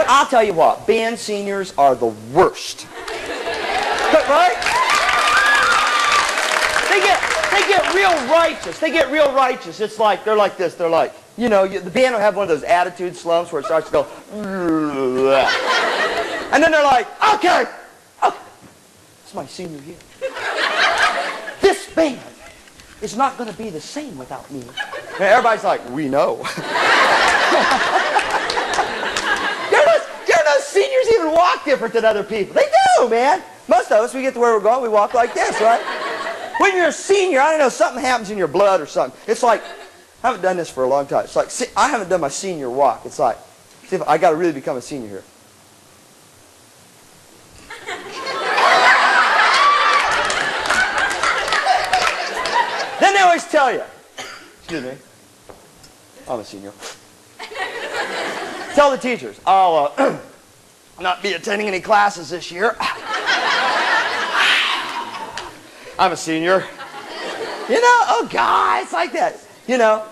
I'll tell you what, band seniors are the worst. Right? They get real righteous. They get real righteous. It's like, they're like this. They're like, you know, the band will have one of those attitude slumps where it starts to go, and then they're like, okay, it's my senior year. This band is not going to be the same without me. And everybody's like, we know. Seniors even walk different than other people. They do, man. Most of us, we get to where we're going, we walk like this, right? When you're a senior, I don't know, something happens in your blood or something. It's like, I haven't done this for a long time. It's like, I haven't done my senior walk. It's like, see if I got to really become a senior here. Then they always tell you, excuse me, I'm a senior. Tell the teachers, I'll not be attending any classes this year. I'm a senior. You know, oh God, it's like that. You know,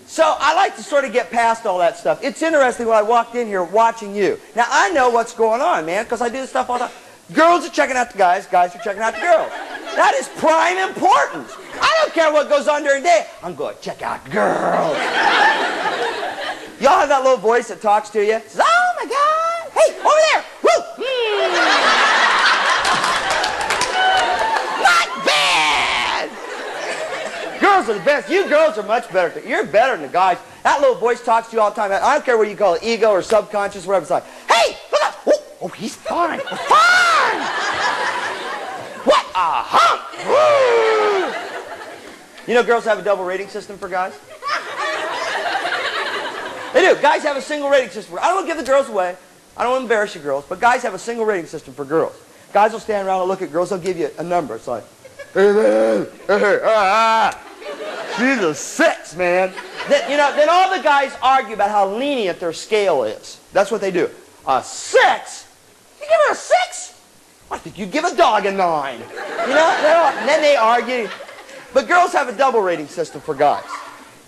so I like to sort of get past all that stuff. It's interesting when I walked in here watching you. Now I know what's going on, man, because I do this stuff all the time. Girls are checking out the guys, guys are checking out the girls. That is prime importance. I don't care what goes on during the day. I'm going to check out girls. Y'all have that little voice that talks to you? Says, oh my God, hey, over there, woo! Not bad! Girls are the best. You girls are much better. You're better than the guys. That little voice talks to you all the time. I don't care what you call it, ego or subconscious, whatever. It's like, hey, look up! Oh, he's fine. Fine! What a hump! Woo! You know girls have a double rating system for guys? They do. Guys have a single rating system. I don't want to give the girls away. I don't want to embarrass you girls, but guys have a single rating system for girls. Guys will stand around and look at girls. They'll give you a number. It's like, she's a 6, man. Then all the guys argue about how lenient their scale is. That's what they do. A 6? You give her a 6? I think you'd give a dog a 9. You know? And then they argue. But girls have a double rating system for guys.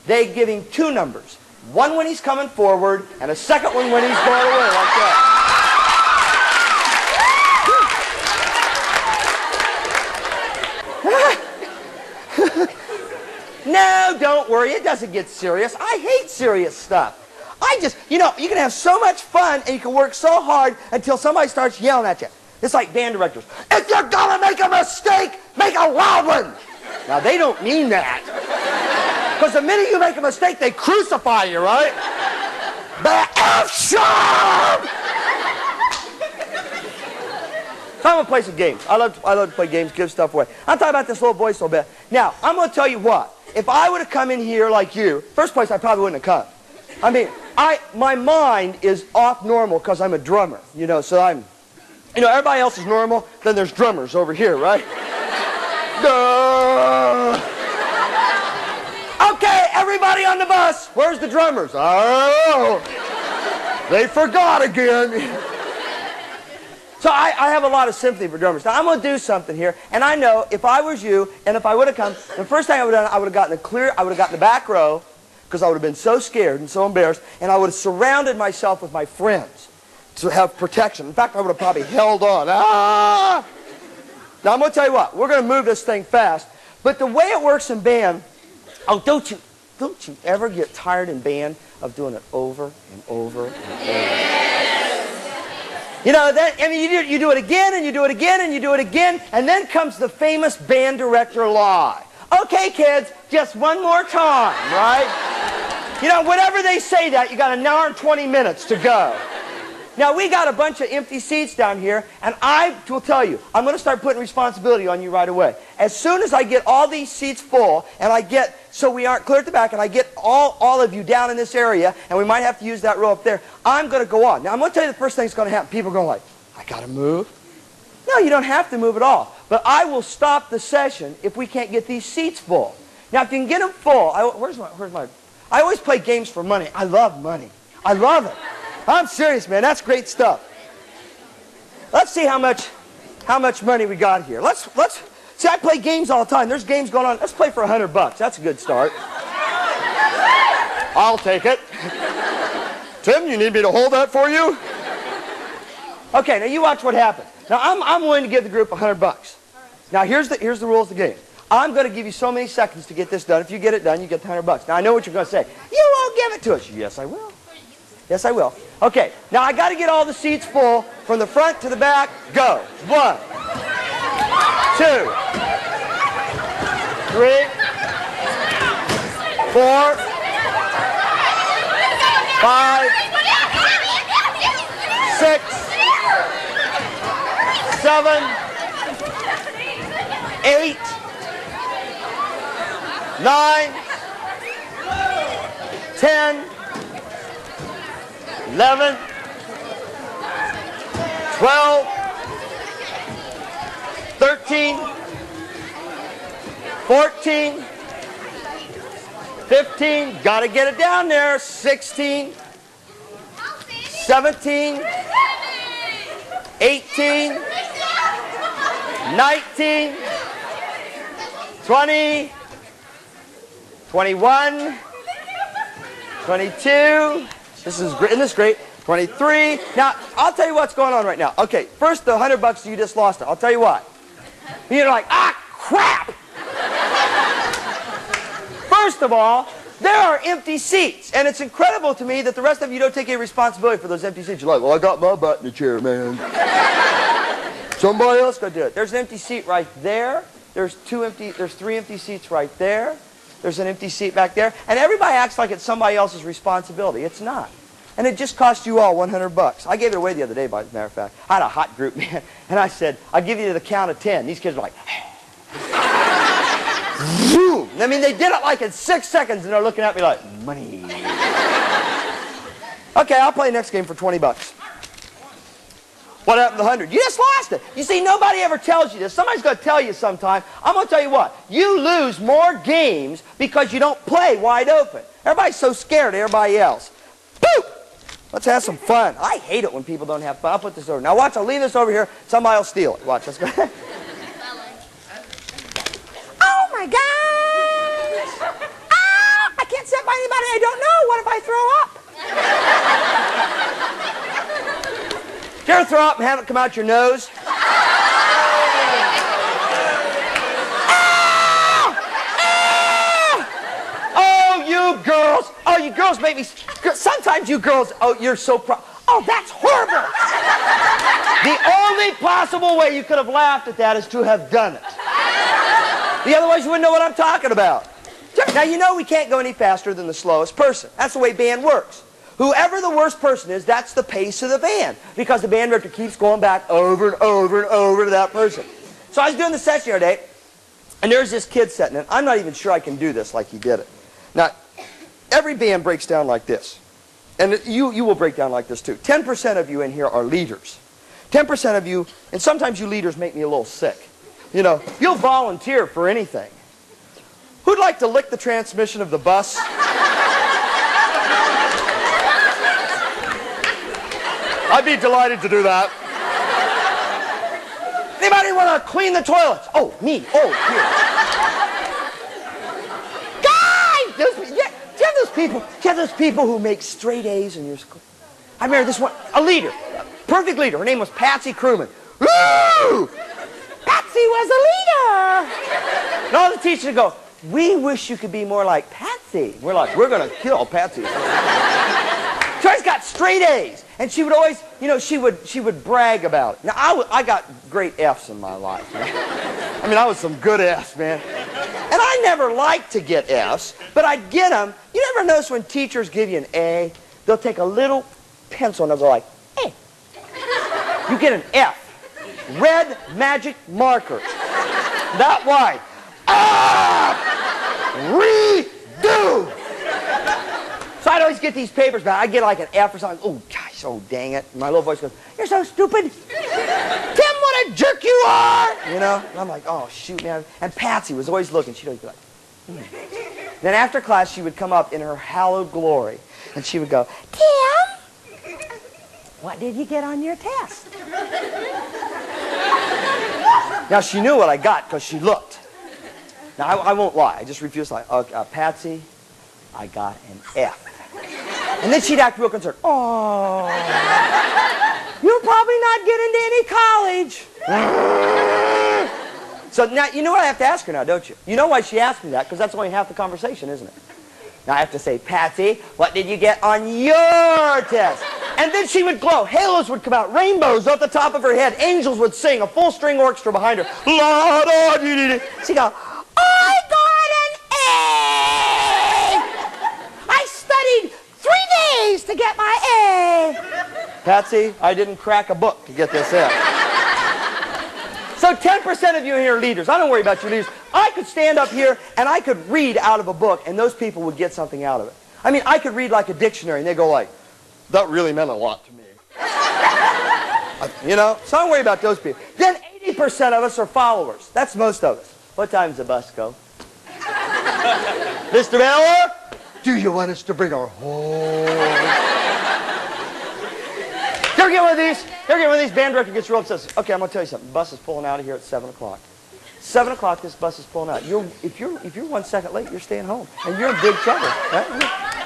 They give him 2 numbers. One when he's coming forward, and a second one when he's going away, like that. No, don't worry. It doesn't get serious. I hate serious stuff. You can have so much fun, and you can work so hard until somebody starts yelling at you. It's like band directors. If you're going to make a mistake, make a loud one. Now, they don't mean that. Because the minute you make a mistake, they crucify you, right? The F-sharp! So I'm going to play some games. I love to play games, give stuff away. I'm talking about this little boy so bad. Now, I'm going to tell you what. If I would have come in here like you, first place I probably wouldn't have come. I mean, my mind is off normal because I'm a drummer, so everybody else is normal, then there's drummers over here, right? Okay, everybody on the bus. Where's the drummers? Oh, they forgot again. So I have a lot of sympathy for drummers. Now, I'm going to do something here, and I know if I was you, and if I would have come, the first thing I would have done, I would have gotten the back row, because I would have been so scared and so embarrassed, and I would have surrounded myself with my friends to have protection. In fact, I would have probably held on. Now, I'm going to tell you what. We're going to move this thing fast, but the way it works in band, don't you ever get tired in band of doing it over and over and over? You do it again, and you do it again, and you do it again, and then comes the famous band director lie. Okay, kids, just one more time, right? Whenever they say that, you got an hour and 20 minutes to go. Now, we got a bunch of empty seats down here, and I will tell you, I'm going to start putting responsibility on you right away. As soon as I get all these seats full, and so we aren't clear at the back, and I get all of you down in this area, and we might have to use that row up there, I'm going to go on. Now, I'm going to tell you the first thing that's going to happen. People are going like, I got to move? No, you don't have to move at all. But I will stop the session if we can't get these seats full. Now, if you can get them full, I always play games for money. I love money. I love it. I'm serious, man. That's great stuff. Let's see how much money we got here. Let's see. I play games all the time. There's games going on. Let's play for $100. That's a good start. I'll take it. Tim, you need me to hold that for you? Okay, now you watch what happens. Now I'm willing to give the group $100. Now here's the rules of the game. I'm going to give you so many seconds to get this done. If you get it done, you get the $100. Now I know what you're going to say. You won't give it to us. Yes, I will. Yes, I will. Okay, now I got to get all the seats full from the front to the back. Go. 1, 2, 3, 4, 5, 6, 7, 8, 9, 10, 11, 12, 13, 14, 15, got to get it down there, 16, 17, 18, 19, 20, 21, 22, this is great, isn't this great? 23. Now, I'll tell you what's going on right now. Okay, first the $100 you just lost it. I'll tell you what. You're like, ah, crap! First of all, there are empty seats, and it's incredible to me that the rest of you don't take any responsibility for those empty seats. You're like, well, I got my butt in the chair, man. Somebody else go do it. There's an empty seat right there. There's 3 empty seats right there. There's an empty seat back there. And everybody acts like it's somebody else's responsibility. It's not. And it just cost you all $100. I gave it away the other day, by the matter of fact. I had a hot group, man. And I said, I'll give you the count of 10. These kids were like, zoom. I mean, they did it like in 6 seconds, and they're looking at me like, money. Okay, I'll play next game for $20. What happened to the 100? You just lost it. You see, nobody ever tells you this. Somebody's going to tell you sometime. I'm going to tell you what. You lose more games because you don't play wide open. Everybody's so scared of everybody else. Boop! Let's have some fun. I hate it when people don't have fun. I'll put this over. Now watch, I'll leave this over here. Somebody will steal it. Watch, let's go. Oh my gosh! Ah! I can't sit by anybody I don't know. What if I throw up? Did you ever throw up and have it come out your nose? Oh, you girls. Oh, you girls make me... Sometimes you girls... Oh, you're so proud. Oh, that's horrible. The only possible way you could have laughed at that is to have done it. Otherwise, you wouldn't know what I'm talking about. Now, you know we can't go any faster than the slowest person. That's the way band works. Whoever the worst person is, that's the pace of the band. Because the band director keeps going back over and over and over to that person. So I was doing the session the other day, and there's this kid sitting in. I'm not even sure I can do this like he did it. Now, every band breaks down like this. And you will break down like this too. 10% of you in here are leaders. 10% of you, and sometimes you leaders make me a little sick. You know, you'll volunteer for anything. Who'd like to lick the transmission of the bus? I'd be delighted to do that. Anybody want to clean the toilets? Oh, me. Oh, here. Guys! Do you have those people who make straight A's in your school? I remember this one, a leader, a perfect leader. Her name was Patsy Crewman. Woo! Patsy was a leader! And all the teachers would go, we wish you could be more like Patsy. We're like, we're going to kill Patsy. She always got straight A's. And she would always, you know, she would brag about it. Now, I got great F's in my life, man. I mean, I was some good F's, man. And I never liked to get F's, but I'd get them. You ever notice when teachers give you an A, they'll take a little pencil and they'll go like, A. You get an F. Red magic marker. That wide. Ah! Redo! So I'd always get these papers back. I'd get like an F or something. Oh, gosh, oh, dang it. And my little voice goes, you're so stupid. Tim, what a jerk you are. You know? And I'm like, oh, shoot, man. And Patsy was always looking. She'd always be like, Then after class, she would come up in her hallowed glory. And she would go, Tim, what did you get on your test? Now, she knew what I got because she looked. Now, I won't lie. I just refused to lie. Patsy, I got an F. And then she'd act real concerned. Oh, you probably not get into any college. So now, you know what I have to ask her now, don't you? You know why she asked me that? Because that's only half the conversation, isn't it? Now I have to say, Patsy, what did you get on your test? And then she would glow. Halos would come out. Rainbows off the top of her head. Angels would sing. A full string orchestra behind her. She'd go, I got an A! I studied 3 days to get my A! Patsy, I didn't crack a book to get this A. So 10% of you here are leaders. I don't worry about you leaders. I could stand up here and I could read out of a book and those people would get something out of it. I mean, I could read like a dictionary and they go like, that really meant a lot to me. You know? So I don't worry about those people. Then 80% of us are followers. That's most of us. What time does the bus go? Mr. Miller, do you want us to bring our home? You ever get one of these? You ever get one of these? Band director gets real upset. Okay, I'm going to tell you something. The bus is pulling out of here at 7 o'clock. 7 o'clock, this bus is pulling out. If you're 1 second late, you're staying home. And you're in big trouble. Right?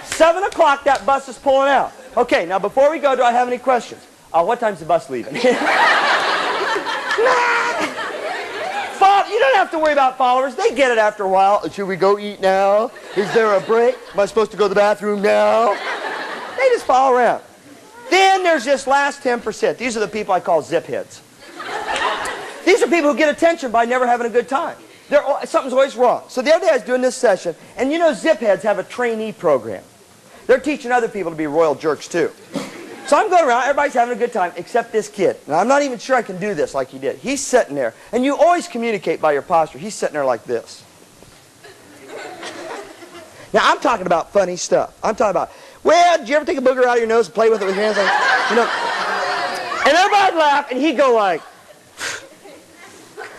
7 o'clock, that bus is pulling out. Okay, now before we go, do I have any questions? What time's the bus leaving? You don't have to worry about followers. They get it after a while. Should we go eat now? Is there a break? Am I supposed to go to the bathroom now? They just follow around. Then there's this last 10%. These are the people I call zip heads. These are people who get attention by never having a good time. Something's always wrong. So the other day I was doing this session, and you know zip heads have a trainee program. They're teaching other people to be royal jerks too. So I'm going around, everybody's having a good time, except this kid. Now I'm not even sure I can do this like he did. He's sitting there, and you always communicate by your posture. He's sitting there like this. Now I'm talking about funny stuff. I'm talking about, well, did you ever take a booger out of your nose and play with it with your hands? Like, you know? And everybody'd laugh, and he'd go like,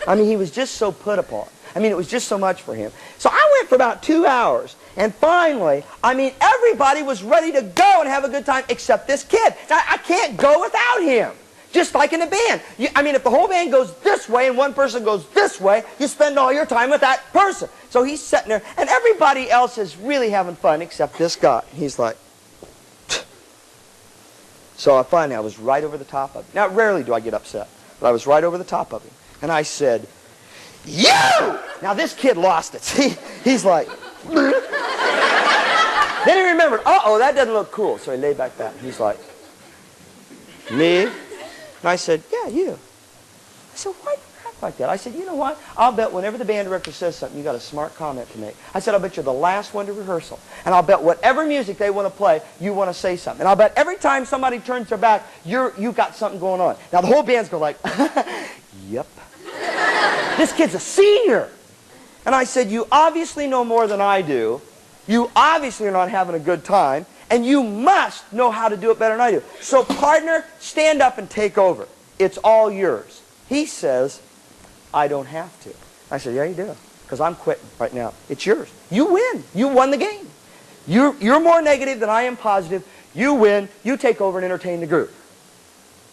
I mean, he was just so put upon. I mean, it was just so much for him. So I went for about 2 hours, and finally, I mean, everybody was ready to go and have a good time except this kid. Now, I can't go without him, just like in a band. I mean, if the whole band goes this way and one person goes this way, you spend all your time with that person. So he's sitting there, and everybody else is really having fun except this guy. He's like, so finally, I was right over the top of him. Now, rarely do I get upset, but I was right over the top of him. And I said, you! Now, this kid lost it. He's like, then he remembered, uh-oh, that doesn't look cool. So he laid back down. He's like, me? And I said, yeah, you. I said, why do you act like that? I said, you know what? I'll bet whenever the band director says something, you got a smart comment to make. I said, I'll bet you're the last one to rehearsal. And I'll bet whatever music they want to play, you want to say something. And I'll bet every time somebody turns their back, you've got something going on. Now, the whole band's going like, yep. This kid's a senior. And I said, you obviously know more than I do. You obviously are not having a good time. And you must know how to do it better than I do. So, partner, stand up and take over. It's all yours. He says, I don't have to. I said, yeah, you do. Because I'm quitting right now. It's yours. You win. You won the game. You're more negative than I am positive. You win. You take over and entertain the group.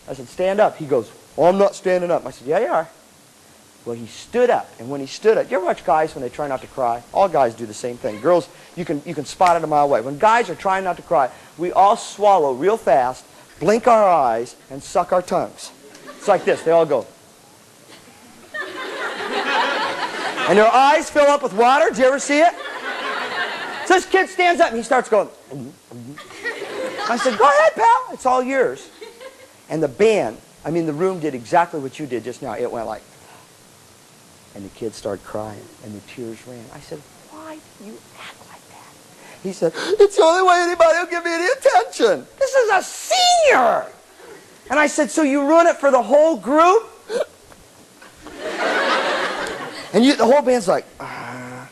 I said, stand up. He goes, oh, I'm not standing up. I said, yeah, you are. Well, he stood up, and when he stood up, you ever watch guys when they try not to cry? All guys do the same thing. Girls, you can spot it a mile away. When guys are trying not to cry, we all swallow real fast, blink our eyes, and suck our tongues. It's like this. They all go. And their eyes fill up with water. Did you ever see it? So this kid stands up, and he starts going. I said, go ahead, pal. It's all yours. And the band, I mean, the room did exactly what you did just now. It went like. And the kid started crying, and the tears ran. I said, why do you act like that? He said, it's the only way anybody will give me any attention. This is a senior. And I said, so you ruin it for the whole group? And the whole band's like, ah.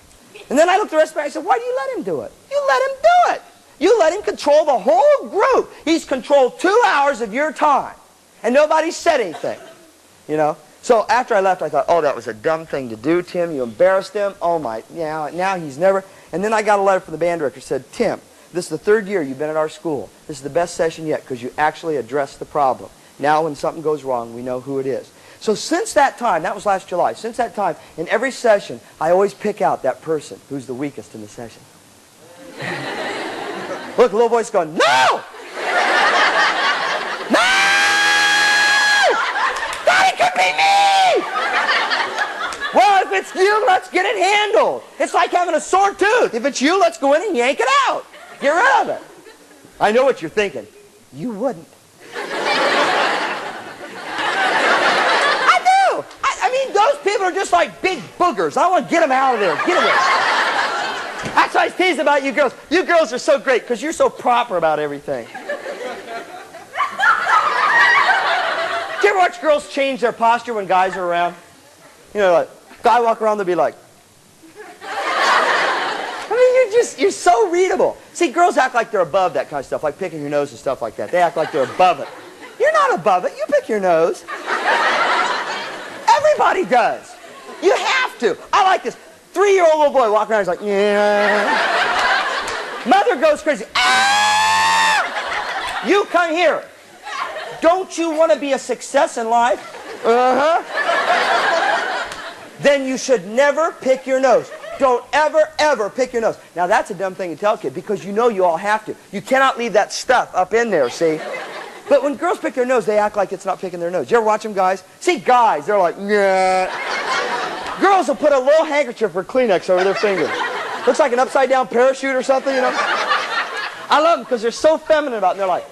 And then I looked at the rest of it, I said, why do you let him do it? You let him do it. You let him control the whole group. He's controlled 2 hours of your time. And nobody said anything, you know? So after I left, I thought, oh, that was a dumb thing to do, Tim. You embarrassed him. Oh, my. Yeah, now he's never. And then I got a letter from the band director. It said, Tim, this is the 3rd year you've been at our school. This is the best session yet because you actually addressed the problem. Now when something goes wrong, we know who it is. So since that time, that was last July, since that time, in every session, I always pick out that person who's the weakest in the session. Look, a little voice going, no! No! if it's you, let's get it handled. It's like having a sore tooth. If it's you, let's go in and yank it out. Get rid of it. I know what you're thinking. You wouldn't. I do. I mean, those people are just like big boogers. I want to get them out of there. Get away. That's why I tease about you girls. You girls are so great because you're so proper about everything. Do you ever watch girls change their posture when guys are around? You know, like, guy walk around, they'll be like... I mean, you're so readable. See, girls act like they're above that kind of stuff, like picking your nose and stuff like that. They act like they're above it. You're not above it. You pick your nose. Everybody does. You have to. I like this. 3-year-old little boy walking around, he's like, yeah. Mother goes crazy. Ah! You come here. Don't you want to be a success in life? Uh-huh. Then you should never pick your nose. Don't ever, ever pick your nose. Now, that's a dumb thing to tell a kid because you know you all have to. You cannot leave that stuff up in there, see? But when girls pick their nose, they act like it's not picking their nose. You ever watch them, guys? See, guys, they're like, yeah. Girls will put a little handkerchief or Kleenex over their finger. Looks like an upside-down parachute or something, you know? I love them because they're so feminine about it. And they're like,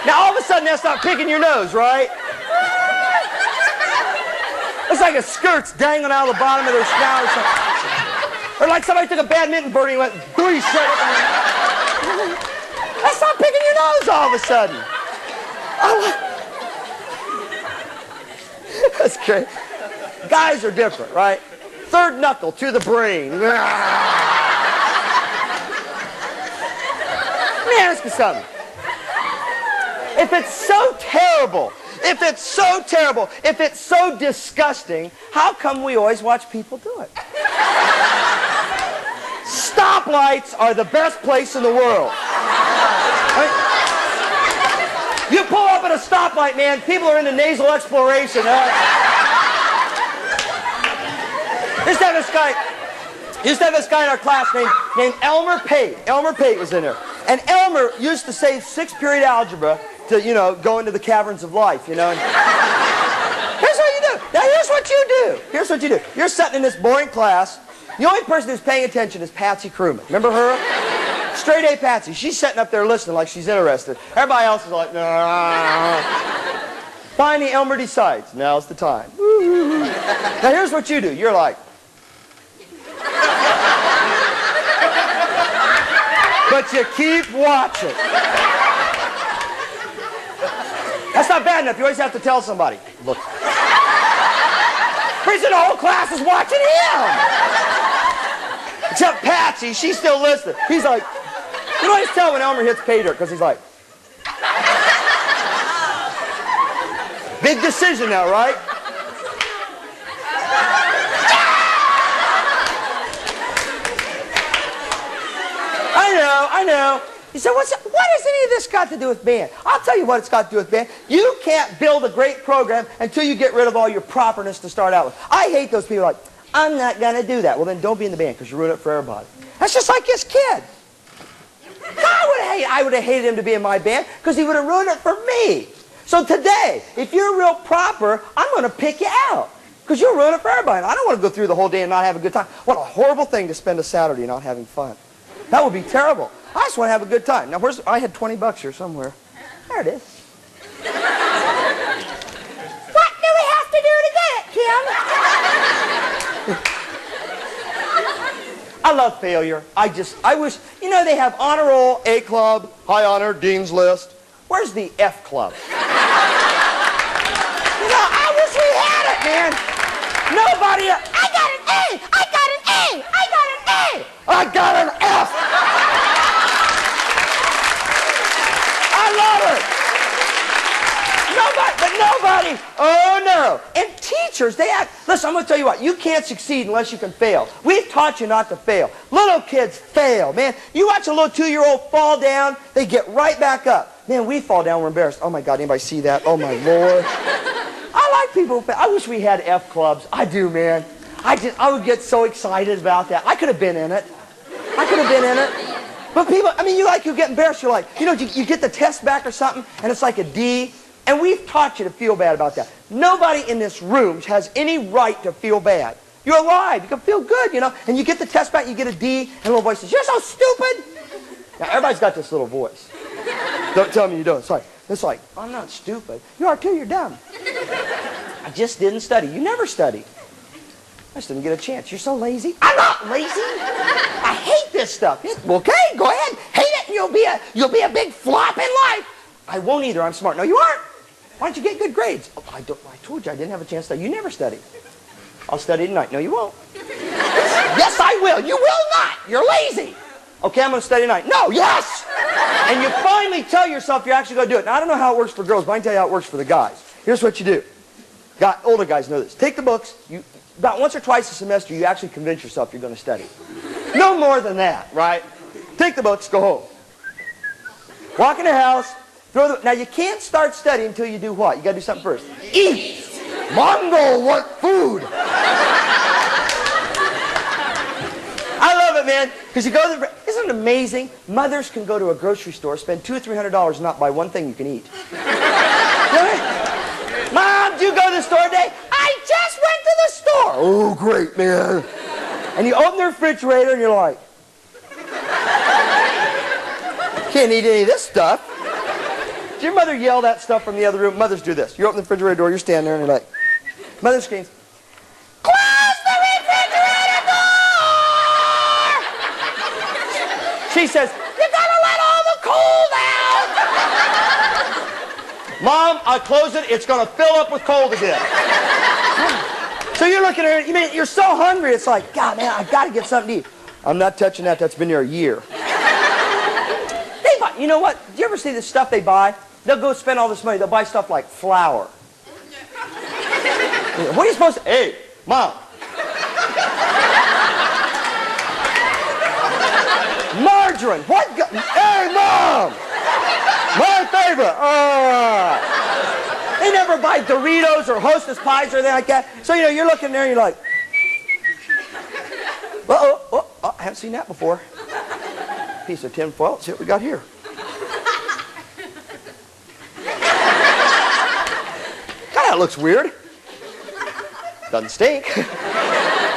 now, all of a sudden, that's not picking your nose, right? It's like a skirt's dangling out of the bottom of their snout or something. Or like somebody took a badminton birdie and went, booey, shut up. That's not picking your nose all of a sudden. That's great. Guys are different, right? Third knuckle to the brain. Let me ask you something. If it's so terrible, if it's so disgusting, how come we always watch people do it? Stoplights are the best place in the world. You pull up at a stoplight, man, people are into nasal exploration. Used to have this guy in our class named Elmer Pate. Elmer Pate was in there. And Elmer used to say 6th period algebra to, you know, go into the caverns of life, you know. And here's what you do. Now, here's what you do. Here's what you do. You're sitting in this boring class. The only person who's paying attention is Patsy Crewman. Remember her? Straight A Patsy. She's sitting up there listening like she's interested. Everybody else is like, nah. Finally, Elmer decides, now's the time. Now, here's what you do. You're like... But you keep watching. That's not bad enough. You always have to tell somebody. Look. Pretty soon the whole class is watching him. Except Patsy, she's still listening. He's like, you can always tell when Elmer hits pay dirt because he's like, big decision now, right? I know. You said, what has any of this got to do with band? I'll tell you what it's got to do with band. You can't build a great program until you get rid of all your properness to start out with. I hate those people like, I'm not going to do that. Well, then don't be in the band because you ruin it for everybody. That's just like this kid. I would have hated him to be in my band because he would have ruined it for me. So today, if you're real proper, I'm going to pick you out because you'll ruin it for everybody. And I don't want to go through the whole day and not have a good time. What a horrible thing to spend a Saturday not having fun. That would be terrible. I just want to have a good time. Now, I had $20 here somewhere. There it is. What do we have to do to get it, Kim? I love failure. I wish, you know, they have honor roll, A club, high honor, dean's list. Where's the F club? You know, I wish we had it, man. Nobody, I got an A, I got an A, I got an A. I got an F. I love it. Nobody, oh no. And teachers, they act, listen, I'm going to tell you what, you can't succeed unless you can fail. We've taught you not to fail. Little kids fail, man. You watch a little 2-year-old fall down, they get right back up. Man, we fall down, we're embarrassed. Oh my God, anybody see that? Oh my Lord. I like people who fail. I wish we had F clubs. I do, man. I would get so excited about that. I could have been in it. But people, I mean, you get embarrassed. You're like, you know, you get the test back or something, and it's like a D, And we've taught you to feel bad about that. Nobody in this room has any right to feel bad. You're alive. You can feel good, you know. And you get the test back, you get a D, and the little voice says, "You're so stupid." Now, everybody's got this little voice. Don't tell me you don't. It's like, "I'm not stupid." You are too, you're dumb. I just didn't study. You never study. I just didn't get a chance. You're so lazy. I'm not lazy. I hate this stuff. Okay, go ahead. Hate it, and you'll be a big flop in life. I won't either. I'm smart. No, you aren't. Why don't you get good grades? Oh, I told you I didn't have a chance to study. You never study. I'll study tonight. No, you won't. Yes, I will. You will not. You're lazy. Okay, I'm going to study tonight. No, yes. And you finally tell yourself you're actually going to do it. Now, I don't know how it works for girls, but I can tell you how it works for the guys. Here's what you do. Older guys know this. Take the books. About once or twice a semester, you actually convince yourself you're going to study. No more than that, right? Take the books, go home. Walk in the house. Now, you can't start studying until you do what? You got to do something first. Eat. Mongo, what food? I love it, man. Because you go to the... Isn't it amazing? Mothers can go to a grocery store, spend $200 or $300 and not buy one thing you can eat. Mom, did you go to the store today? I just went to the store. Oh, great, man. And you open the refrigerator and you're like, can't eat any of this stuff. Did your mother yell that stuff from the other room? Mothers do this. You open the refrigerator door, you're standing there, and you're like, mother screams, "Close the refrigerator door!" She says, "You gotta let all the cold out!" Mom, I close it, it's gonna fill up with cold again. So you're looking at her, you're so hungry, it's like, God, man, I gotta get something to eat. I'm not touching that, that's been there a year. You know what? Do you ever see the stuff they buy? They'll go spend all this money. They'll buy stuff like flour. What are you supposed to... Hey, Mom. Margarine. What? Hey, Mom. My favorite. They never buy Doritos or Hostess pies or anything like that. So, you're looking there and you're like... Uh-oh. Oh, I haven't seen that before. Piece of tin foil. Let's see what we got here. That looks weird. Doesn't stink.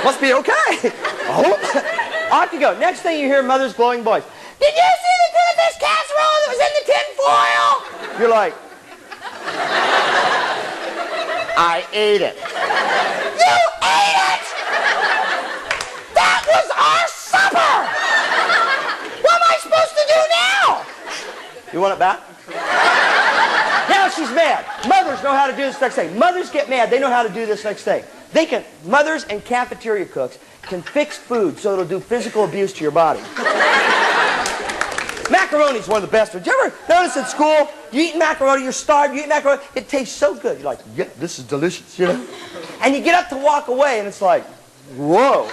Must be okay. Oh, off you go. Next thing you hear, mother's glowing voice. Did you see the tuna fish casserole that was in the tin foil? You're like, I ate it. You ate it! That was our supper! What am I supposed to do now? You want it back? Now she's mad. Mothers know how to do this next thing. Mothers get mad. They know how to do this next thing. Mothers and cafeteria cooks can fix food so it'll do physical abuse to your body. Macaroni's one of the best. Did you ever notice at school, you eat macaroni, you're starved, you eat macaroni, it tastes so good. You're like, yeah, this is delicious, And you get up to walk away and it's like, whoa.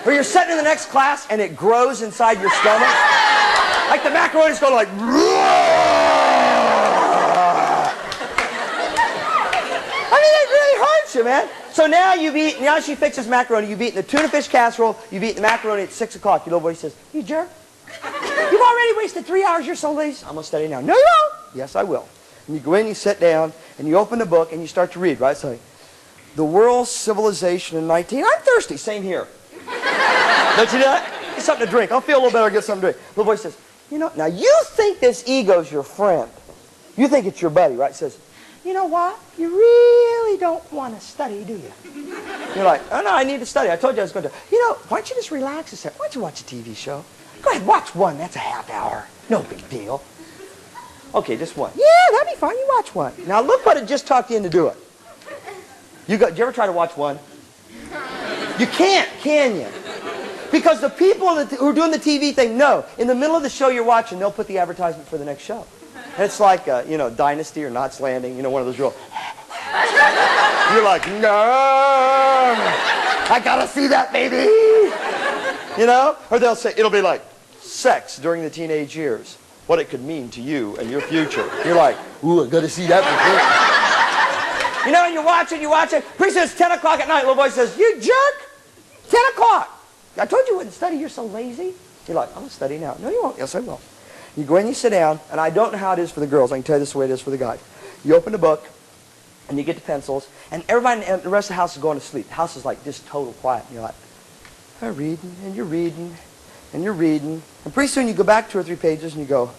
Or you're sitting in the next class and it grows inside your stomach. Like the macaroni's going like, I mean, it really hurts you, man. So now she fixes macaroni. You've eaten the tuna fish casserole. You've eaten the macaroni at 6 o'clock. Your little boy says, "You jerk. You've already wasted 3 hours. You're so lazy." "I'm going to study now." "No, you won't." "Yes, I will." And you go in, you sit down, and you open the book, and you start to read, right? So, the world's civilization in 19... I'm thirsty. Same here. Don't you do that? Get something to drink. I'll feel a little better. Get something to drink. Little boy says, now you think this ego's your friend. You think it's your buddy, right? Says, "You know what? You really don't want to study, do you?" You're like, "Oh, no, I need to study. I told you I was going to." Why don't you just relax a second? Why don't you watch a TV show? Go ahead, watch one. That's a half hour. No big deal. Okay, just one. Yeah, that'd be fine. You watch one. Now, look what it just talked you into doing. Did you ever try to watch one? You can't, can you? Because the people who are doing the TV thing know. In the middle of the show you're watching, they'll put the advertisement for the next show. And it's like, Dynasty or Knots Landing, one of those real... You're like, no, I gotta see that, baby. Or they'll say, it'll be like, sex during the teenage years, what it could mean to you and your future. You're like, ooh, I gotta see that before. And you watch it. Pretty soon it's 10 o'clock at night. Little boy says, "You jerk, 10 o'clock. I told you you wouldn't study. You're so lazy." You're like, "I'm going to study now." "No, you won't." "Yes, I will." You go in, you sit down, and I don't know how it is for the girls. I can tell you this is the way it is for the guys. You open the book, and you get the pencils, and everybody in the rest of the house is going to sleep. The house is like just total quiet. And you're like, I'm reading, and you're reading, and you're reading. And pretty soon you go back 2 or 3 pages, and you go,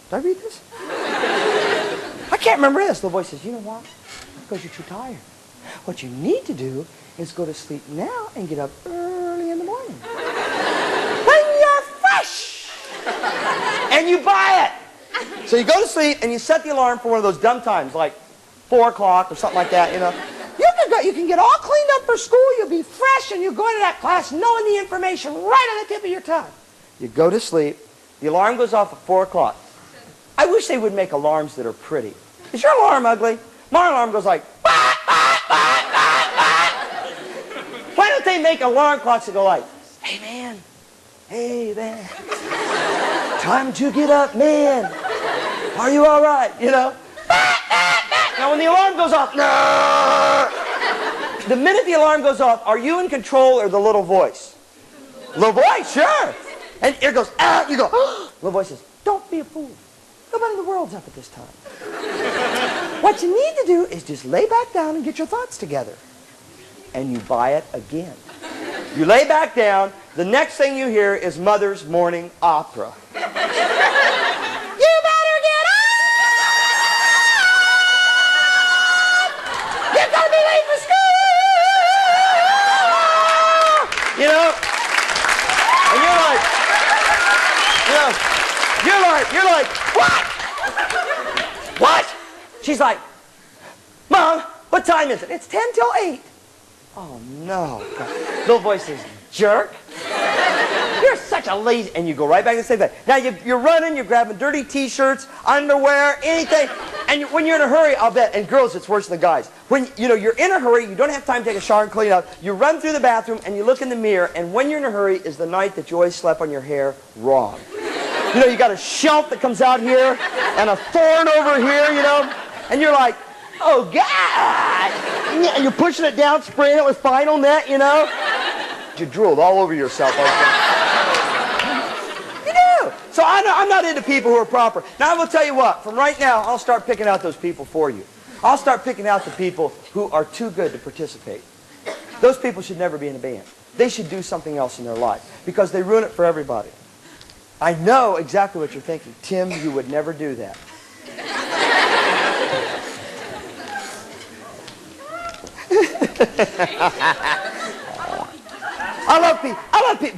did I read this? I can't remember this. The voice says, you know what? Because you're too tired. What you need to do is go to sleep now and get up early in the morning. When you're fresh! And you buy it. So you go to sleep and you set the alarm for one of those dumb times, like 4 o'clock or something like that, you know. You can get all cleaned up for school, you'll be fresh, and you'll go into that class knowing the information right on the tip of your tongue. You go to sleep, the alarm goes off at 4 o'clock. I wish they would make alarms that are pretty. Is your alarm ugly? My alarm goes like, bah, bah, bah, bah, bah. Why don't they make alarm clocks that go like, hey man, time to get up, man. Are you all right? You know? Now when the alarm goes off, the minute the alarm goes off, are you in control or the little voice? Little voice, sure. And it goes, ah, you go, little voice says, don't be a fool. Nobody in the world's up at this time. What you need to do is just lay back down and get your thoughts together. And you buy it again. You lay back down, the next thing you hear is Mother's morning opera. You better get up! You're gonna be late for school! You know? And you're like, what? What? She's like, Mom, what time is it? It's 10 till 8. Oh, no. God. Little voice says, jerk. You're such a lazy... And you go right back to the same thing. Now, you're running, you're grabbing dirty T-shirts, underwear, anything. And when you're in a hurry, I'll bet, and girls, it's worse than the guys. When, you're in a hurry, you don't have time to take a shower and clean up. You run through the bathroom, and you look in the mirror, and when you're in a hurry is the night that you always slept on your hair wrong. You know, you got a shelf that comes out here, and a thorn over here, you know, and you're like, oh, God! And you're pushing it down, spraying it with Final Net, you know? You drooled all over yourself. You do! So I'm not into people who are proper. Now, I will tell you what. From right now, I'll start picking out those people for you. I'll start picking out the people who are too good to participate. Those people should never be in a band. They should do something else in their life because they ruin it for everybody. I know exactly what you're thinking. Tim, you would never do that. I love people.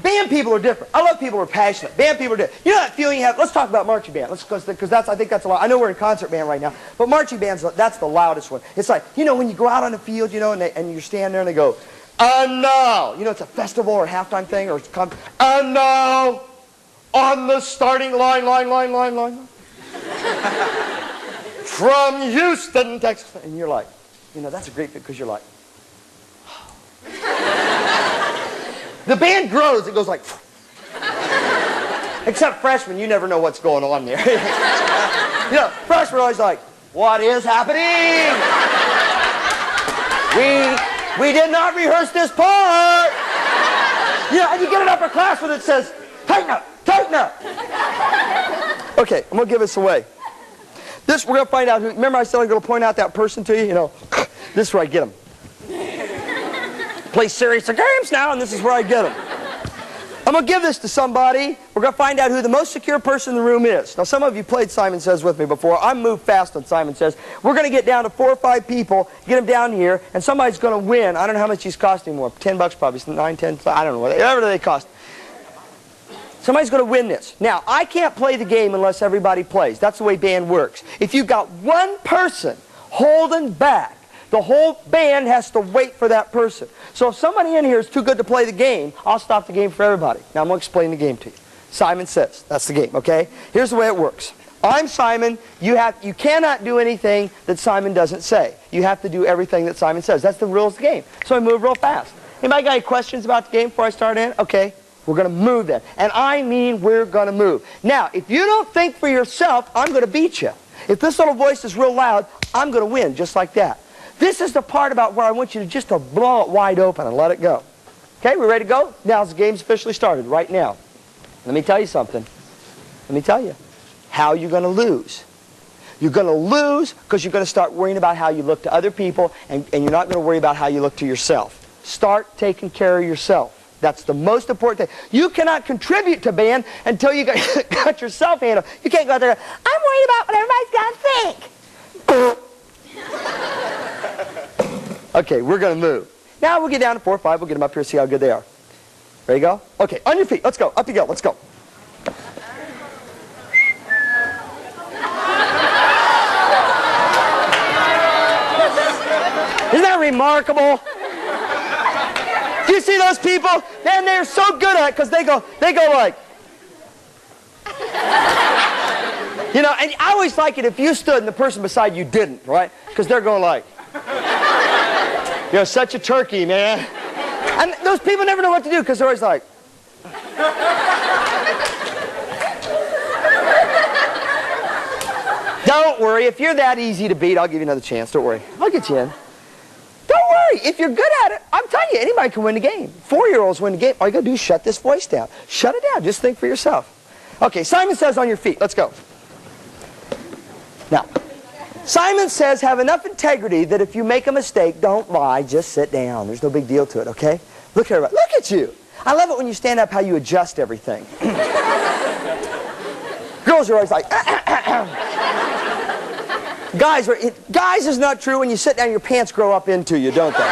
Band people are different. I love people who are passionate. Band people are different. You know that feeling you have? Let's talk about marching band. Because I think that's a lot. I know we're in concert band right now, but marching band's that's the loudest one. It's like, you know, when you go out on the field, you know, and you're standing there and they go, and now, you know, it's a festival or a halftime thing or and now, on the starting line. From Houston, Texas. And you're like, you know, that's a great bit because you're like, the band grows, it goes like, except freshmen, you never know what's going on there. You know, freshmen are always like, what is happening? We did not rehearse this part. You know, and you get an upperclassman that says, tighten up. Okay, I'm going to give this away. This, we're going to find out who, remember I said I'm going to point out that person to you? You know, this is where I get them. Play serious games now, and this is where I get them. I'm going to give this to somebody. We're going to find out who the most secure person in the room is. Now, some of you played Simon Says with me before. I moved fast on Simon Says. We're going to get down to 4 or 5 people, get them down here, and somebody's going to win. I don't know how much these cost anymore. $10 probably, 9, 10, I don't know, whatever they cost. Somebody's going to win this. Now, I can't play the game unless everybody plays. That's the way band works. If you've got one person holding back, the whole band has to wait for that person. So if somebody in here is too good to play the game, I'll stop the game for everybody. Now, I'm going to explain the game to you. Simon Says. That's the game, okay? Here's the way it works. I'm Simon. You cannot do anything that Simon doesn't say. You have to do everything that Simon says. That's the rules of the game. So I move real fast. Anybody got any questions about the game before I start in? Okay. We're going to move then. And I mean we're going to move. Now, if you don't think for yourself, I'm going to beat you. If this little voice is real loud, I'm going to win just like that. This is the part about where I want you to just to blow it wide open and let it go. Okay, we ready to go? Now the game's officially started right now. Let me tell you something. Let me tell you. How you're going to lose. You're going to lose because you're going to start worrying about how you look to other people, and you're not going to worry about how you look to yourself. Start taking care of yourself. That's the most important thing. You cannot contribute to band until you got yourself handled. You can't go out there and go, I'm worried about what everybody's going to think. Okay, we're going to move. Now we'll get down to 4 or 5. We'll get them up here, see how good they are. Ready to go? Okay, on your feet. Let's go. Up you go. Let's go. Isn't that remarkable? Do you see those people? Man, they're so good at it because they go like, you know, and I always like it if you stood and the person beside you didn't, right? Because they're going like, you're such a turkey, man. And those people never know what to do because they're always like, don't worry, if you're that easy to beat, I'll give you another chance. Don't worry. I'll get you in. Don't worry. If you're good at it, I'm telling you, anybody can win the game. 4-year-olds win the game. All you got to do is shut this voice down. Shut it down. Just think for yourself. Okay, Simon says on your feet. Let's go. Now, Simon says have enough integrity that if you make a mistake, don't lie. Just sit down. There's no big deal to it, okay? Look at everybody. Look at you. I love it when you stand up how you adjust everything. Girls are always like, Guys is not true. When you sit down, your pants grow up into you, don't they?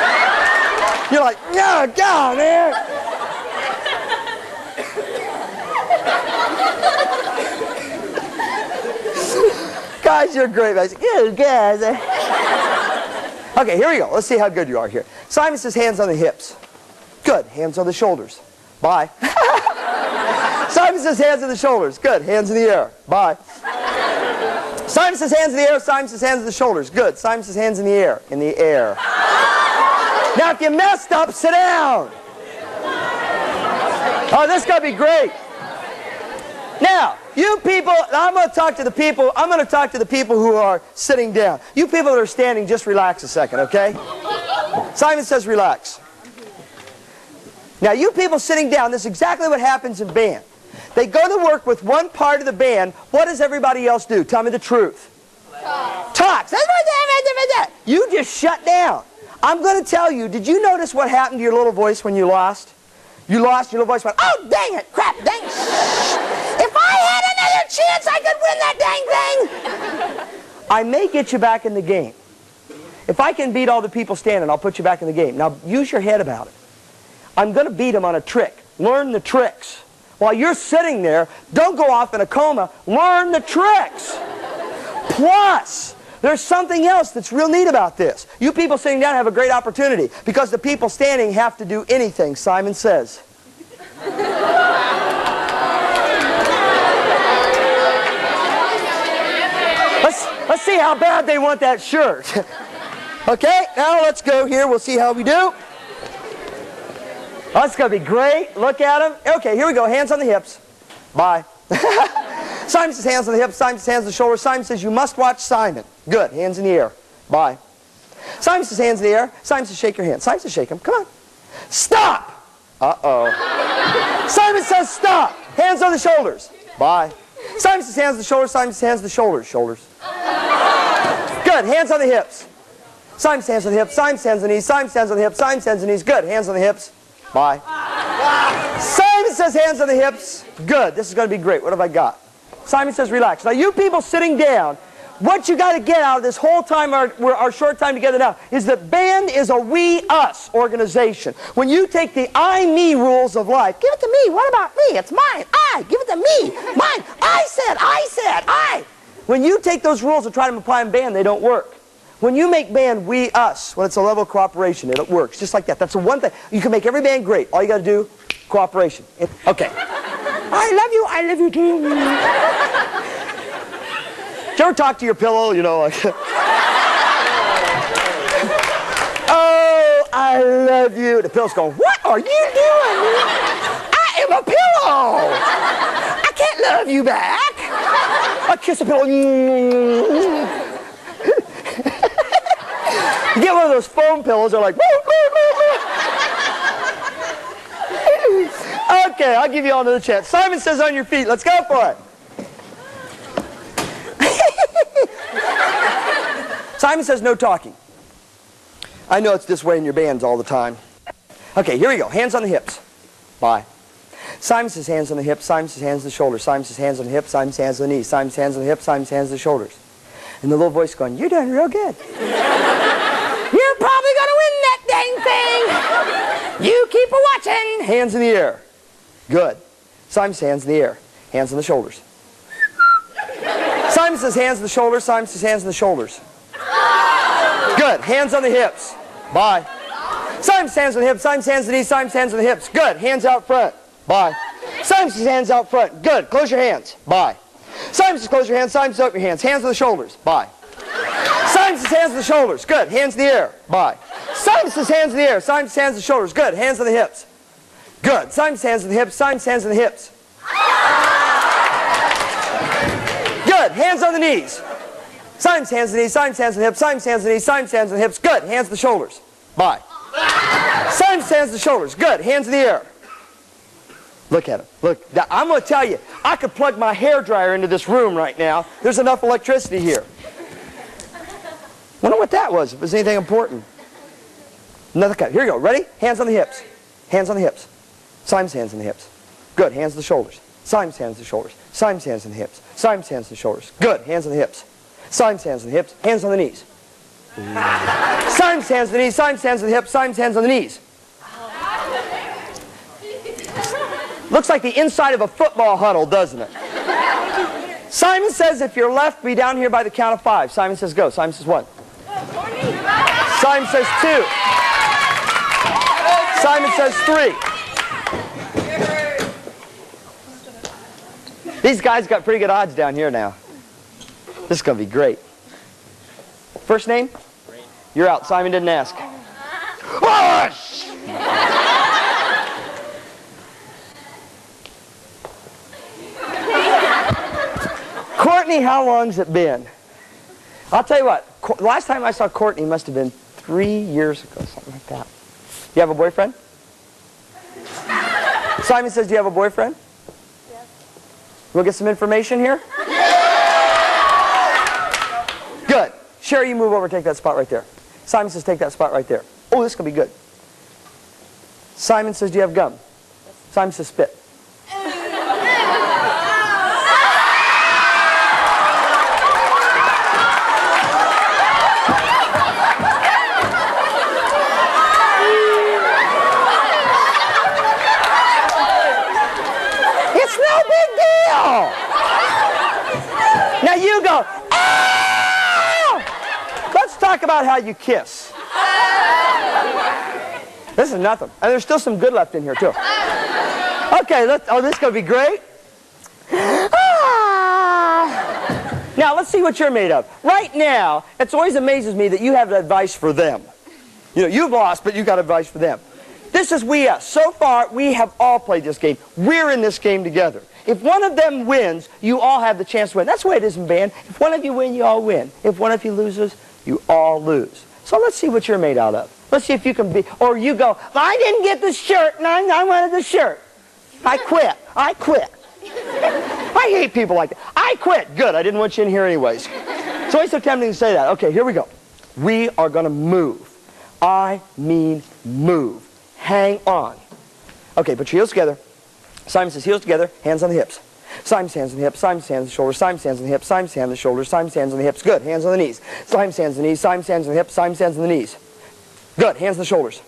You're like, no, God, man. Guys, you're great. Guys. Ew, guys. Okay, here we go. Let's see how good you are here. Simon says hands on the hips. Good. Hands on the shoulders. Bye. Simon says hands on the shoulders. Good. Hands in the air. Bye. Simon says hands in the air. Simon says hands on the shoulders. Good. Simon says hands in the air. In the air. Now, if you messed up, sit down. Oh, this is going to be great. Now, you people, I'm going to talk to the people who are sitting down. You people that are standing, just relax a second, okay? Simon says relax. Now, you people sitting down, this is exactly what happens in band. They go to work with one part of the band. What does everybody else do? Tell me the truth. Talks. You just shut down. I'm going to tell you, did you notice what happened to your little voice when you lost? You lost, your little voice went, oh, dang it, crap, dang it. If I had another chance, I could win that dang thing. I may get you back in the game. If I can beat all the people standing, I'll put you back in the game. Now, use your head about it. I'm going to beat them on a trick. Learn the tricks. While you're sitting there, don't go off in a coma. Learn the tricks. Plus, there's something else that's real neat about this. You people sitting down have a great opportunity because the people standing have to do anything Simon says. Let's see how bad they want that shirt. Okay, now let's go here. We'll see how we do. Oh, that's going to be great. Look at them. Okay, here we go. Hands on the hips. Bye. Simon says hands on the hips. Simon says hands on the shoulders. Simon says you must watch Simon. Good. Hands in the air. Bye. Simon says hands in the air. Simon says shake your hand. Simon says shake them. Come on. Stop. Uh-oh. Simon says stop. Hands on the shoulders. Bye. Simon says hands on the shoulders. Simon says hands on the shoulders. Shoulders. Good. Hands on the hips. Simon says hands on the hips. Simon says hands on the knees. Simon says hands on the hips. Simon says hands on the knees. Good. Hands on the hips. Bye. Simon says hands on the hips. Good. This is going to be great. What have I got? Simon says relax. Now, you people sitting down, what you got to get out of this whole time, our short time together now, is that band is a we-us organization. When you take the I-me rules of life, give it to me. What about me? It's mine. I. Give it to me. Mine. I said. I. When you take those rules and try to apply them in band, they don't work. When you make band we-us, when it's a level of cooperation, it works. Just like that. That's the one thing. You can make every band great. All you got to do, cooperation. Okay. I love you. I love you too. Did you ever talk to your pillow, you know, like, oh, I love you. The pillow's going, what are you doing? I am a pillow. I can't love you back. I kiss a pillow. You get one of those foam pillows, they're like, woo, woo, woo, woo. Okay, I'll give you all another chance. Simon says on your feet. Let's go for it. Simon says no talking. I know it's this way in your bands all the time. Okay, here we go. Hands on the hips. Bye. Simon says hands on the hips. Simon says hands on the shoulders. Simon says hands on the hips. Simon says hands on the knees. Simon says hands on the hips. Simon says hands on the shoulders. And the little voice going, you're doing real good. You're probably going to win that dang thing. You keep watching. Hands in the air. Good. Simon says hands in the air. Hands on the shoulders. Simon says hands on the shoulders. Simon says hands on the shoulders. Good. Hands on the hips. Bye. Simon says hands on the hips. Simon says hands on the knees. Simon says hands on the hips. Good. Hands out front. Bye. Simon says hands out front. Good. Close your hands. Bye. Simon says close your hands. Simon says open your hands. Hands on the shoulders. Bye. Simon says hands on the shoulders. Good. Hands in the air. Bye. Simon says hands in the air. Simon says hands on the shoulders. Good. Hands on the hips. Good. Simon says hands on the hips. Simon says hands on the hips. Good. Hands on the knees. Simon's hands on the knees. Simon's hands on the hips. Simon's hands on the knees. Simon's hands on the hips. Good. Hands on the shoulders. Bye. Simon's hands on the shoulders. Good. Hands in the air. Look at him. Look. Now, I'm going to tell you, I could plug my hairdryer into this room right now. There's enough electricity here. Wonder what that was, if it was anything important. Another cut. Here you go. Ready? Hands on the hips. Hands on the hips. Simon's hands on the hips. Good. Hands on the shoulders. Simon's hands on the shoulders. Simon's hands on the hips. Simon's hands on the shoulders. Good. Hands on the hips. Simon's hands on the hips. Hands on the knees. Simon's hands on the knees. Simon's hands on the hips. Simon's hands on the knees. Looks like the inside of a football huddle, doesn't it? Simon says if you're left, be down here by the count of 5. Simon says go. Simon says 1. Simon says 2. Simon says 3. These guys got pretty good odds down here now. This is going to be great. First name? You're out. Simon didn't ask. Courtney, how long's it been? I'll tell you what. Last time I saw Courtney must have been 3 years ago, something like that. You have a boyfriend? Simon says, do you have a boyfriend? Yes. We'll get some information here? Good. Sherry, you move over, take that spot right there. Simon says, take that spot right there. Oh, this is going to be good. Simon says, do you have gum? Simon says, spit. It's no big deal. Now you go, let's talk about how you kiss. This is nothing. And there's still some good left in here, too. Okay, this is going to be great. Now, let's see what you're made of. Right now, it always amazes me that you have advice for them. You know, you've lost, but you've got advice for them. This is we us. So far, we have all played this game. We're in this game together. If one of them wins, you all have the chance to win. That's the way it is in band. If one of you win, you all win. If one of you loses, you all lose. So let's see what you're made out of. Let's see if you can be, or you go, I didn't get the shirt, and I wanted the shirt. I quit. I quit. I hate people like that. I quit. Good. I didn't want you in here anyways. It's always so tempting to say that. Okay, here we go. We are going to move. I mean move. Hang on. Okay, put your heels together. Simon says heels together, hands on the hips. Simon's hands on the hips, Simon's hands on the shoulders, Simon's hands on the hips, Simon's hands on the shoulders, Simon's hands on the hips. Good. Hands on the knees. Simon's hands on the knees, Simon's hands on the hips, Simon's hands on the knees. Good. Hands on the shoulders.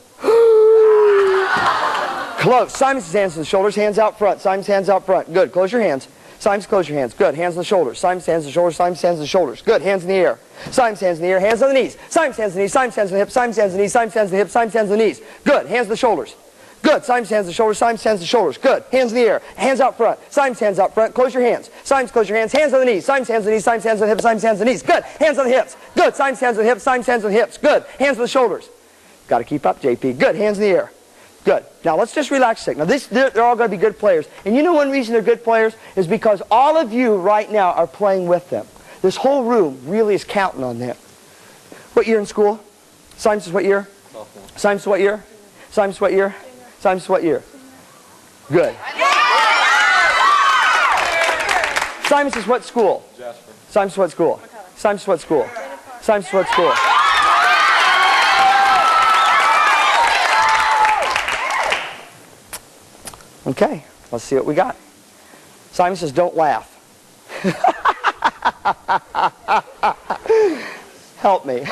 Close. Simon's hands on the shoulders, hands out front. Simon's hands out front. Good. Close your hands. Simon's close your hands. Good. Hands on the shoulders. Simon's hands on the shoulders, Simon's hands on the shoulders. Good. Hands in the air. Simon's hands in the air, hands on the knees. Simon's hands on the knees, Simon's hands on the hips, Simon's hands on the knees, Simon's hands on the hips, Simon's hands on the knees. Good. Hands on the shoulders. Good. Simon's hands on the shoulders, Simon's hands on the shoulders. Good. Hands in the air. Hands out front. Simon's hands out front. Close your hands. Simon's close your hands. Hands on the knees. Simon's hands on the knees. Simon's hands on the hips. Simon's hands on the knees. Good. Hands on the hips. Good. Simon's hands on the hips. Simon's hands on the hips. Good. Hands on the shoulders. Got to keep up, JP. Good. Hands in the air. Good. Now let's just relax a second. Now they're all going to be good players. And you know one reason they're good players is because all of you right now are playing with them. This whole room really is counting on them. What year in school? Simon says what year? Sophomore. Simon says what year? Simon says what year? Simon says what year? Good. Simon says what school? Jasper. Simon says what school? Simon says what school? Simon says, what school? Okay, let's see what we got. Simon says, don't laugh. Help me.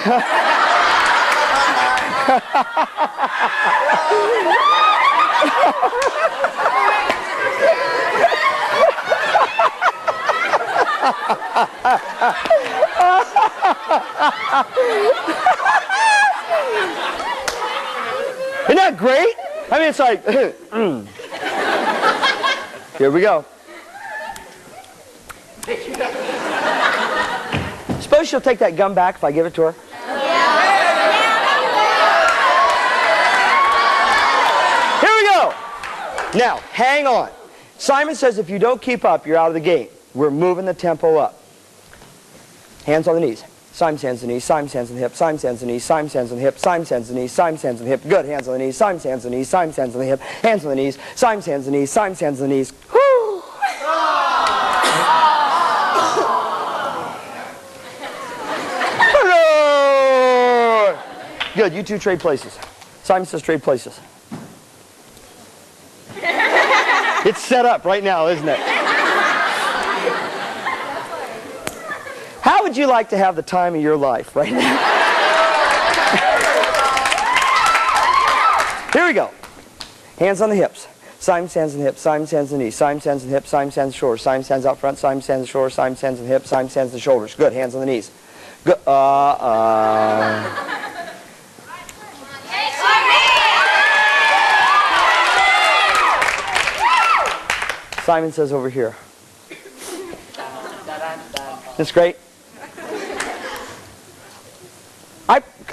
Isn't that great? I mean, it's like, here we go. Suppose she'll take that gum back if I give it to her? Here we go. Now, hang on. Simon says if you don't keep up, you're out of the game. We're moving the tempo up. Hands on the knees. Simon's hands on the knees, Simon's hands on the hip, Simon's hands on the knees, Simon's hands on the hip, Simon's hands on the knees, Simon's hands on the hip. Good. Hands on the knees, Simon's hands on the knees, Simon's hands on the hip, hands on the knees, Simon's hands on the knees, Simon's hands on the knees. Whoo! Good. You two trade places. Simon says trade places. It's set up right now, isn't it? How would you like to have the time of your life right now? Here we go. Hands on the hips. Simon's hands on the hips, Simon's hands on the knees, Simon's hands on the hips, Simon's hands on the shoulders, Simon's hands out front, Simon's hands on the shoulders, Simon's hands on the hips, Simon's hands on the shoulders. Good. Hands on the knees. Good. Simon says over here. That's great.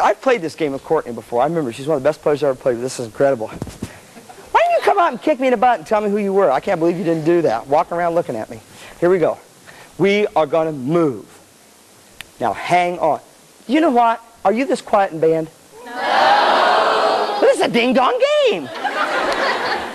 I've played this game with Courtney before. I remember she's one of the best players I ever played with. This is incredible. Why didn't you come out and kick me in the butt and tell me who you were? I can't believe you didn't do that. Walking around looking at me. Here we go. We are going to move. Now hang on. You know what? Are you this quiet in band? No. This is a ding-dong game.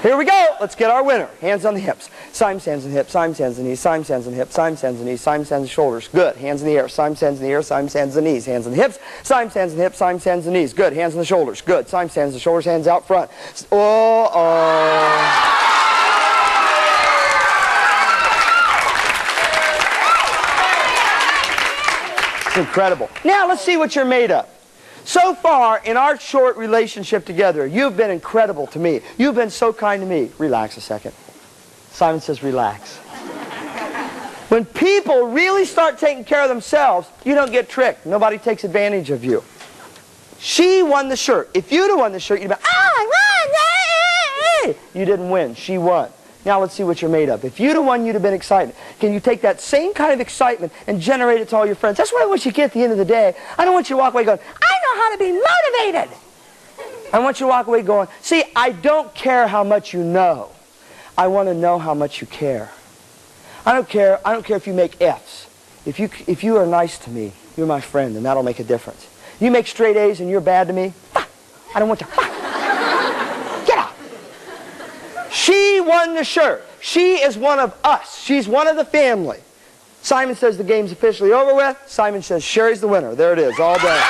Here we go. Let's get our winner. Hands on the hips. Simon's hands on the hips. Simon's hands on the knees. Simon's hands on the hips. Simon's hands on the knees. Simon's hands on the shoulders. Good. Hands in the air. Simon's hands in the air. Simon's hands on the knees. Hands on the hips. Simon's hands on the hips. Simon's hands on the knees. Good. Hands on the shoulders. Good. Simon's hands on the shoulders. Hands out front. It's incredible. Now let's see what you're made of. So far, in our short relationship together, you've been incredible to me. You've been so kind to me. Relax a second. Simon says, relax. When people really start taking care of themselves, you don't get tricked. Nobody takes advantage of you. She won the shirt. If you'd have won the shirt, you'd be, I won! You didn't win. She won. Now let's see what you're made of. If you'd have won, you'd have been excited. Can you take that same kind of excitement and generate it to all your friends? That's what I want you to get at the end of the day. I don't want you to walk away going, I know how to be motivated. I want you to walk away going, see, I don't care how much you know. I want to know how much you care. I don't care if you make F's. If you are nice to me, you're my friend, and that'll make a difference. You make straight A's and you're bad to me, I don't want you. Get out. She won the shirt. She is one of us. She's one of the family. Simon says the game's officially over with. Simon says Sherry's the winner. There it is, all done.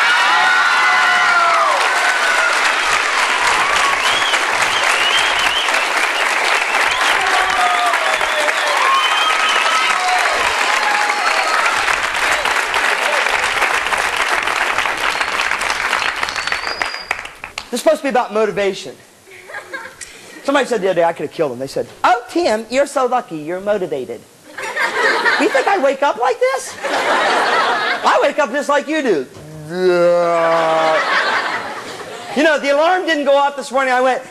This is supposed to be about motivation. Somebody said the other day I could have killed him. They said, oh, Tim, you're so lucky. You're motivated. You think I wake up like this? I wake up just like you do. You know, the alarm didn't go off this morning. I went, yay!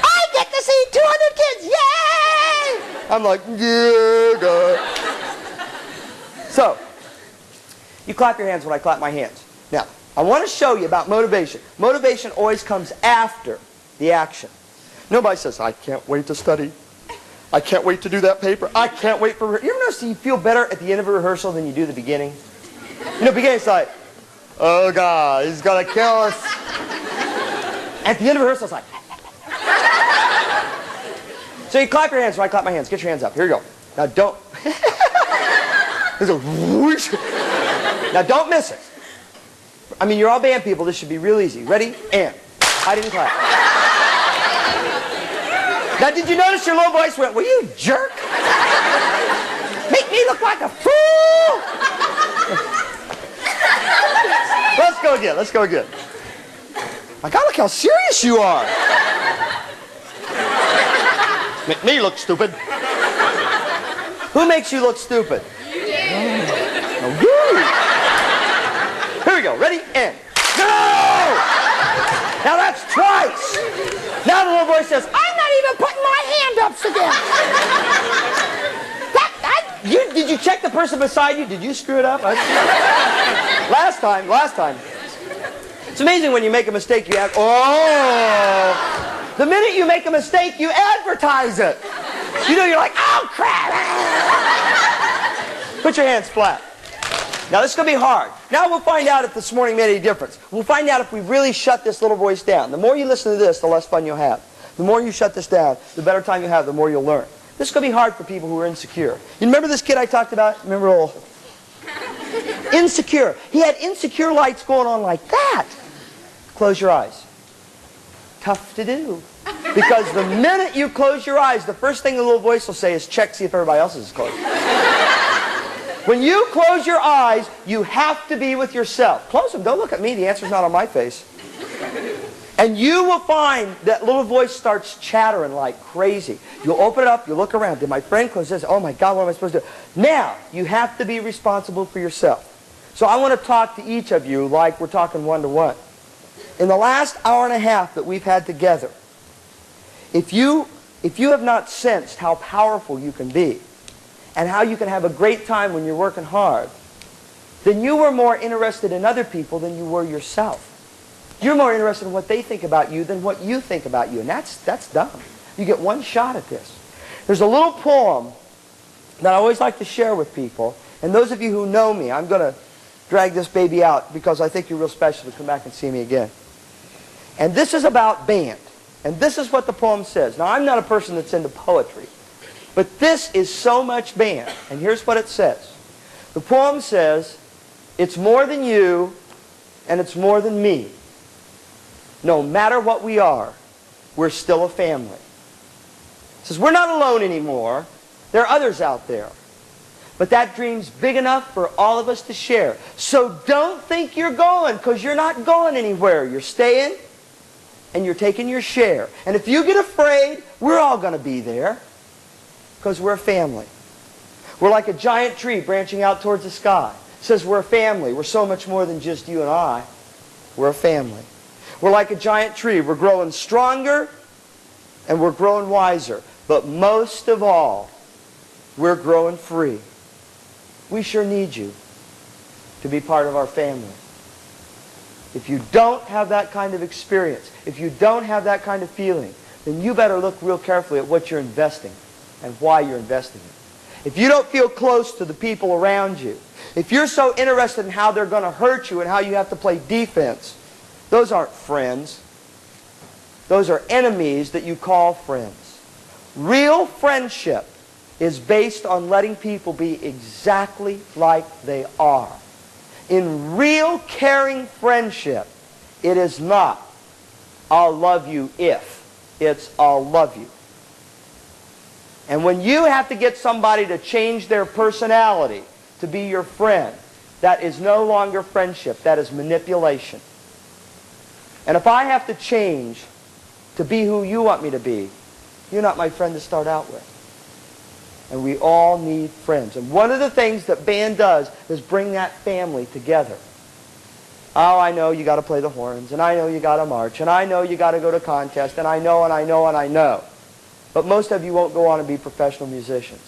I get to see 200 kids. Yay! I'm like, yeah, God. So, you clap your hands when I clap my hands. Now, I want to show you about motivation. Motivation always comes after the action. Nobody says, I can't wait to study. I can't wait to do that paper. I can't wait for rehearsal. You ever notice you feel better at the end of a rehearsal than you do the beginning? You know, beginning's like, oh God, he's going to kill us. At the end of rehearsal, it's like, so you clap your hands when I clap my hands. Get your hands up. Here you go. Now don't. There's a whoosh. Now don't miss it. I mean, you're all band people. This should be real easy. Ready? And. I didn't clap. Now, did you notice your little voice went, "Will you jerk? Make me look like a fool." Let's go again. Let's go again. My God, look how serious you are. Make me look stupid. Who makes you look stupid? You did. Oh, here we go. Ready? And. Go! Now that's twice. Now the little voice says, "I'm not even putting my hand ups again." Did you check the person beside you? Did you screw it up? Last time. It's amazing when you make a mistake, you the minute you make a mistake, you advertise it. You know, you're like, "Oh, crap." Put your hands flat. Now, this is going to be hard. Now we'll find out if this morning made any difference. We'll find out if we really shut this little voice down. The more you listen to this, the less fun you'll have. The more you shut this down, the better time you have, the more you'll learn. This is going to be hard for people who are insecure. You remember this kid I talked about? Remember old insecure? He had insecure lights going on like that. Close your eyes. Tough to do. Because the minute you close your eyes, the first thing the little voice will say is, "Check, see if everybody else is closed." When you close your eyes, you have to be with yourself. Close them. Don't look at me. The answer's not on my face. And you will find that little voice starts chattering like crazy. You'll open it up. You look around. Did my friend close this? Oh, my God, what am I supposed to do? Now, you have to be responsible for yourself. So I want to talk to each of you like we're talking one-to-one. In the last hour and a half that we've had together, if you have not sensed how powerful you can be, and how you can have a great time when you're working hard, then you were more interested in other people than you were yourself. You're more interested in what they think about you than what you think about you, and that's dumb. You get one shot at this. There's a little poem that I always like to share with people, and those of you who know me, I'm going to drag this baby out because I think you're real special to come back and see me again. And this is about band, and this is what the poem says. Now, I'm not a person that's into poetry, but this is so much band. And here's what it says. The poem says, "It's more than you, and it's more than me. No matter what we are, we're still a family." It says, we're not alone anymore. There are others out there. But that dream's big enough for all of us to share. So don't think you're going, because you're not going anywhere. You're staying, and you're taking your share. And if you get afraid, we're all going to be there. Because we're a family. We're like a giant tree branching out towards the sky. It says we're a family. We're so much more than just you and I. We're a family. We're like a giant tree. We're growing stronger and we're growing wiser. But most of all, we're growing free. We sure need you to be part of our family. If you don't have that kind of experience, if you don't have that kind of feeling, then you better look real carefully at what you're investing and why you're investing it. If you don't feel close to the people around you, if you're so interested in how they're going to hurt you and how you have to play defense, those aren't friends. Those are enemies that you call friends. Real friendship is based on letting people be exactly like they are. In real caring friendship, it is not, "I'll love you if." It's, "I'll love you." And when you have to get somebody to change their personality to be your friend, that is no longer friendship. That is manipulation. And if I have to change to be who you want me to be, you're not my friend to start out with. And we all need friends. And one of the things that band does is bring that family together. Oh, I know you got to play the horns, and I know you got to march, and I know you got to go to contests, and I know, and I know, and I know. But most of you won't go on and be professional musicians.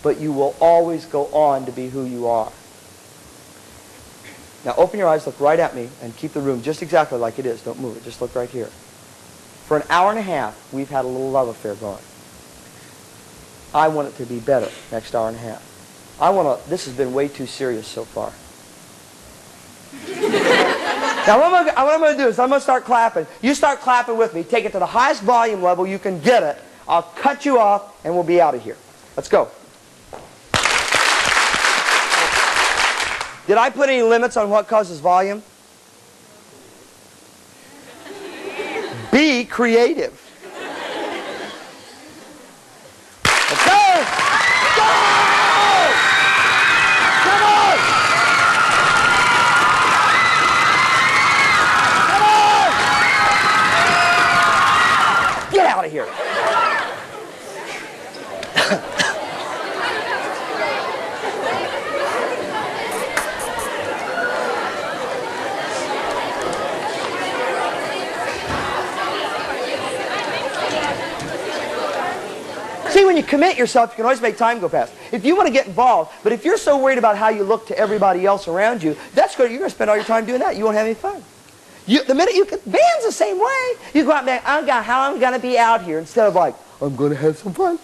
But you will always go on to be who you are. Now open your eyes, look right at me, and keep the room just exactly like it is. Don't move it. Just look right here. For an hour and a half, we've had a little love affair going. I want it to be better next hour and a half. This has been way too serious so far. Now what I'm going to do is I'm going to start clapping. You start clapping with me. Take it to the highest volume level you can get it. I'll cut you off and we'll be out of here. Let's go. Did I put any limits on what causes volume? Be creative. Let's go! Go! Come on! Come on! Get out of here. See, when you commit yourself, you can always make time go fast. If you want to get involved, but if you're so worried about how you look to everybody else around you, that's good. You're going to spend all your time doing that. You won't have any fun. The minute you can, band's the same way. You go out and be like, how I'm going to be out here, instead of like, I'm going to have some fun.